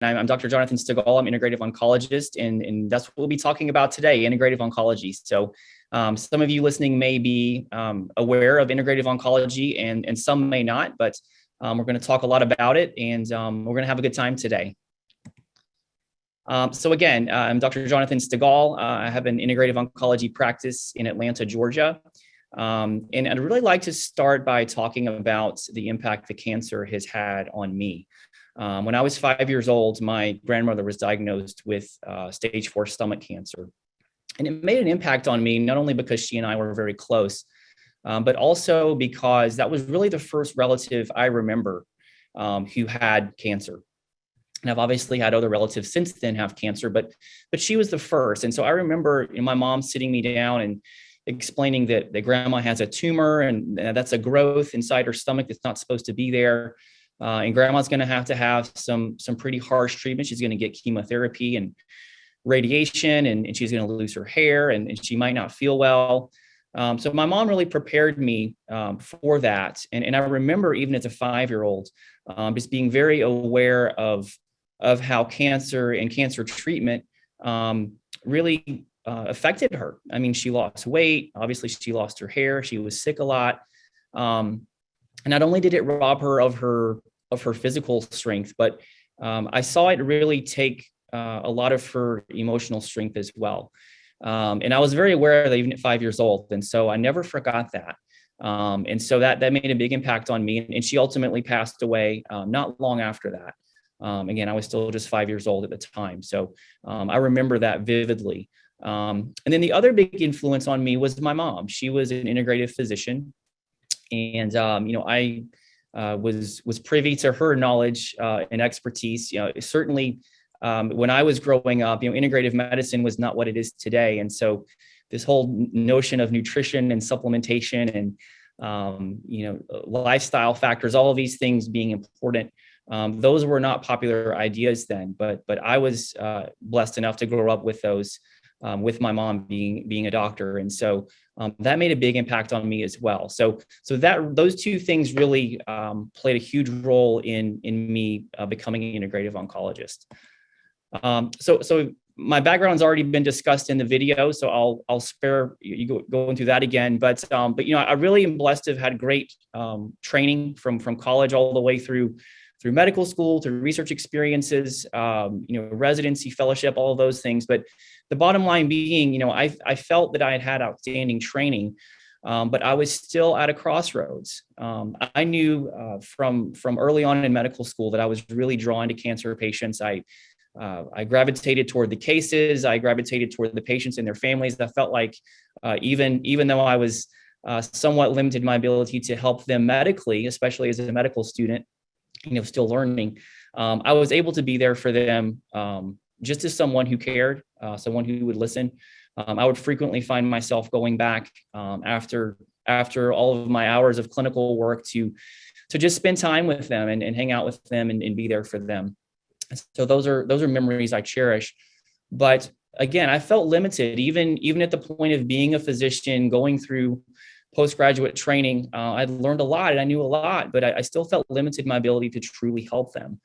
I'm Dr. Jonathan Stegall. I'm integrative oncologist, and that's what we'll be talking about today, integrative oncology. So some of you listening may be aware of integrative oncology, and some may not, but we're going to talk a lot about it, and we're going to have a good time today. So again, I'm Dr. Jonathan Stegall. I have an integrative oncology practice in Atlanta, Georgia. And I'd really like to start by talking about the impact that cancer has had on me. When I was 5 years old, my grandmother was diagnosed with stage 4 stomach cancer. And it made an impact on me, not only because she and I were very close, but also because that was really the first relative I remember who had cancer. And I've obviously had other relatives since then have cancer, but she was the first. And so I remember my mom sitting me down and explaining that grandma has a tumor and that's a growth inside her stomach that's not supposed to be there. And grandma's going to have some pretty harsh treatment. She's going to get chemotherapy and radiation, and she's going to lose her hair, and she might not feel well. So my mom really prepared me for that. And I remember even as a 5-year-old, just being very aware of how cancer and cancer treatment really affected her. I mean, she lost weight. Obviously, she lost her hair. She was sick a lot. And not only did it rob her of her physical strength, but I saw it really take a lot of her emotional strength as well. And I was very aware of that even at 5 years old. And so I never forgot that. And so that made a big impact on me. And she ultimately passed away not long after that. Again, I was still just 5 years old at the time. So I remember that vividly. And then the other big influence on me was my mom. She was an integrative physician. And, I was privy to her knowledge and expertise. Certainly when I was growing up, integrative medicine was not what it is today. And so this whole notion of nutrition and supplementation and, lifestyle factors, all of these things being important, those were not popular ideas then, but I was blessed enough to grow up with those, with my mom being a doctor. And so that made a big impact on me as well. So those two things really played a huge role in me becoming an integrative oncologist. So my background's already been discussed in the video, so I'll spare you going through that again. But I really am blessed to have had great training from college all the way through medical school, to research experiences, residency, fellowship, all of those things. But the bottom line being, I felt that I had outstanding training, but I was still at a crossroads. I knew from early on in medical school that I was really drawn to cancer patients. I gravitated toward the cases. I gravitated toward the patients and their families. I felt like even though I was somewhat limited in my ability to help them medically, especially as a medical student, still learning, I was able to be there for them just as someone who cared, someone who would listen. I would frequently find myself going back after all of my hours of clinical work to just spend time with them and hang out with them and be there for them. So those are memories I cherish. But again, I felt limited, even at the point of being a physician, going through postgraduate training. I'd learned a lot and I knew a lot, but I still felt limited in my ability to truly help them.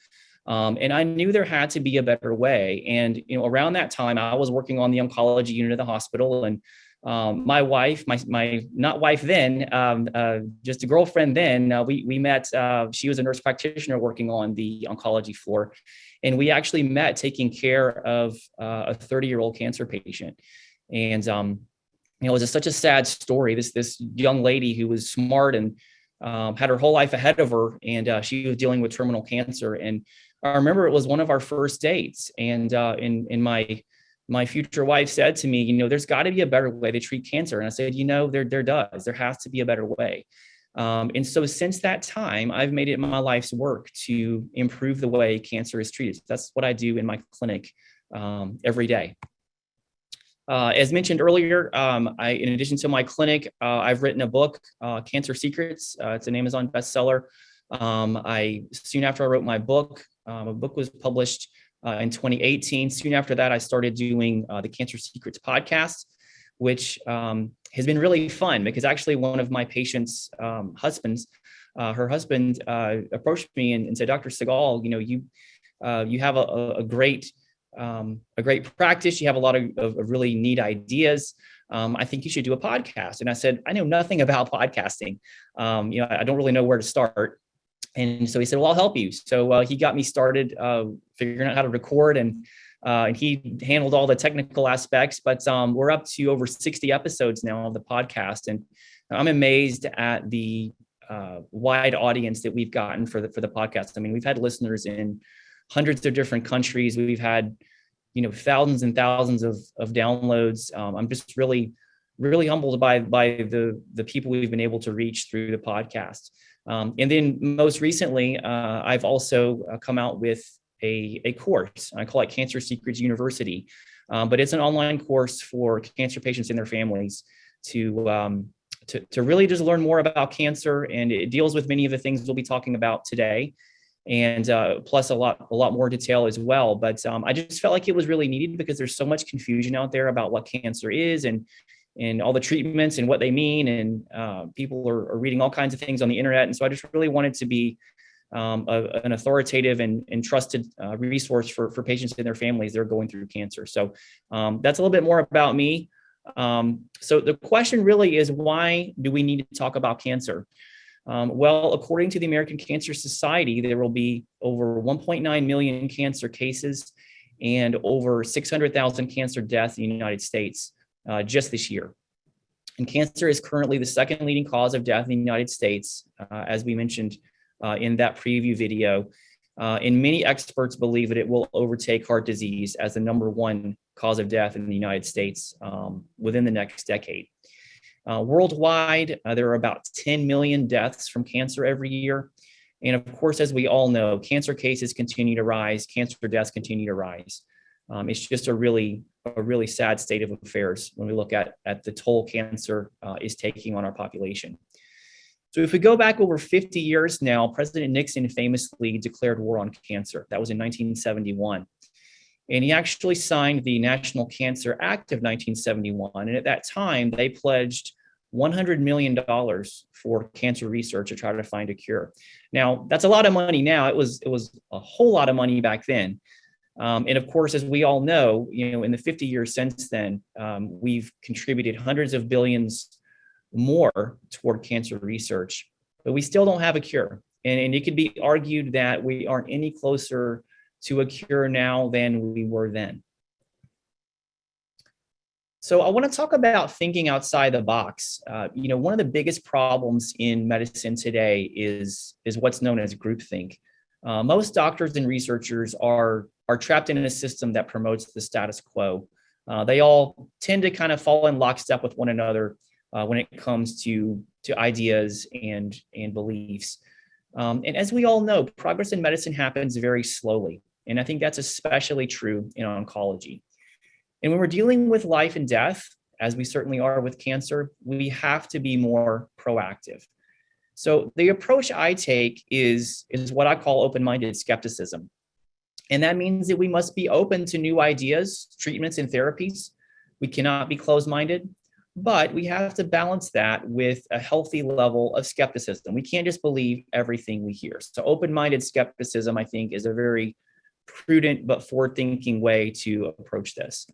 And I knew there had to be a better way. And, around that time, I was working on the oncology unit of the hospital. And my wife, my not wife then, just a girlfriend then, we met. She was a nurse practitioner working on the oncology floor. And we actually met taking care of a 30-year-old cancer patient. And, it was such a sad story. This young lady who was smart and had her whole life ahead of her, and she was dealing with terminal cancer. And I remember it was one of our first dates, and my future wife said to me, there's got to be a better way to treat cancer. And I said, there does. There has to be a better way. And so since that time, I've made it my life's work to improve the way cancer is treated. That's what I do in my clinic every day. As mentioned earlier, in addition to my clinic, I've written a book, Cancer Secrets. It's an Amazon bestseller. Soon after I wrote my book, a book was published in 2018. Soon after that, I started doing the Cancer Secrets podcast, which has been really fun because actually one of my patients' husbands, her husband approached me and said, Dr. Stegall, You have a great practice. You have a lot of really neat ideas. I think you should do a podcast." And I said, "I know nothing about podcasting. I don't really know where to start." And so he said, "Well, I'll help you." So he got me started figuring out how to record, and he handled all the technical aspects. But we're up to over 60 episodes now of the podcast, and I'm amazed at the wide audience that we've gotten for the podcast. I mean, we've had listeners in hundreds of different countries. We've had thousands and thousands of downloads. I'm just really humbled by the people we've been able to reach through the podcast. And then most recently, I've also come out with a course. I call it Cancer Secrets University, but it's an online course for cancer patients and their families to really just learn more about cancer, and it deals with many of the things we'll be talking about today, and plus a lot more detail as well. But I just felt like it was really needed because there's so much confusion out there about what cancer is and all the treatments and what they mean. And people are reading all kinds of things on the internet. And so I just really wanted to be an authoritative and trusted resource for patients and their families that are going through cancer. So that's a little bit more about me. So the question really is, why do we need to talk about cancer? Well, according to the American Cancer Society, there will be over 1.9 million cancer cases and over 600,000 cancer deaths in the United States just this year. And cancer is currently the second leading cause of death in the United States, as we mentioned in that preview video. And many experts believe that it will overtake heart disease as the number one cause of death in the United States within the next decade. Worldwide, there are about 10 million deaths from cancer every year. And of course, as we all know, cancer cases continue to rise, cancer deaths continue to rise. It's just a really sad state of affairs when we look at the toll cancer is taking on our population. So if we go back over 50 years now, President Nixon famously declared war on cancer. That was in 1971. And he actually signed the National Cancer Act of 1971. And at that time, they pledged $100 million for cancer research to try to find a cure. Now, that's a lot of money now. It was a whole lot of money back then. And of course, as we all know, in the 50 years since then, we've contributed hundreds of billions more toward cancer research, but we still don't have a cure. And it could be argued that we aren't any closer to a cure now than we were then. So I want to talk about thinking outside the box. One of the biggest problems in medicine today is what's known as groupthink. Most doctors and researchers are trapped in a system that promotes the status quo. They all tend to kind of fall in lockstep with one another when it comes to ideas and beliefs. And as we all know, progress in medicine happens very slowly. And I think that's especially true in oncology. And when we're dealing with life and death, as we certainly are with cancer, we have to be more proactive. So the approach I take is what I call open-minded skepticism. And that means that we must be open to new ideas, treatments, and therapies. We cannot be closed-minded, but we have to balance that with a healthy level of skepticism. We can't just believe everything we hear. So open-minded skepticism, I think, is a very prudent but forward-thinking way to approach this.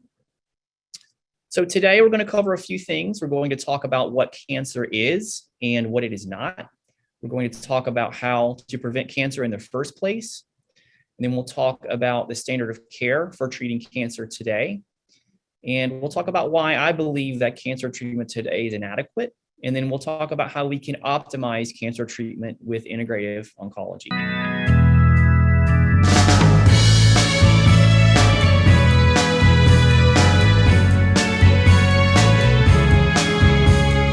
So today we're going to cover a few things. We're going to talk about what cancer is and what it is not. We're going to talk about how to prevent cancer in the first place. And then we'll talk about the standard of care for treating cancer today. And we'll talk about why I believe that cancer treatment today is inadequate. And then we'll talk about how we can optimize cancer treatment with integrative oncology.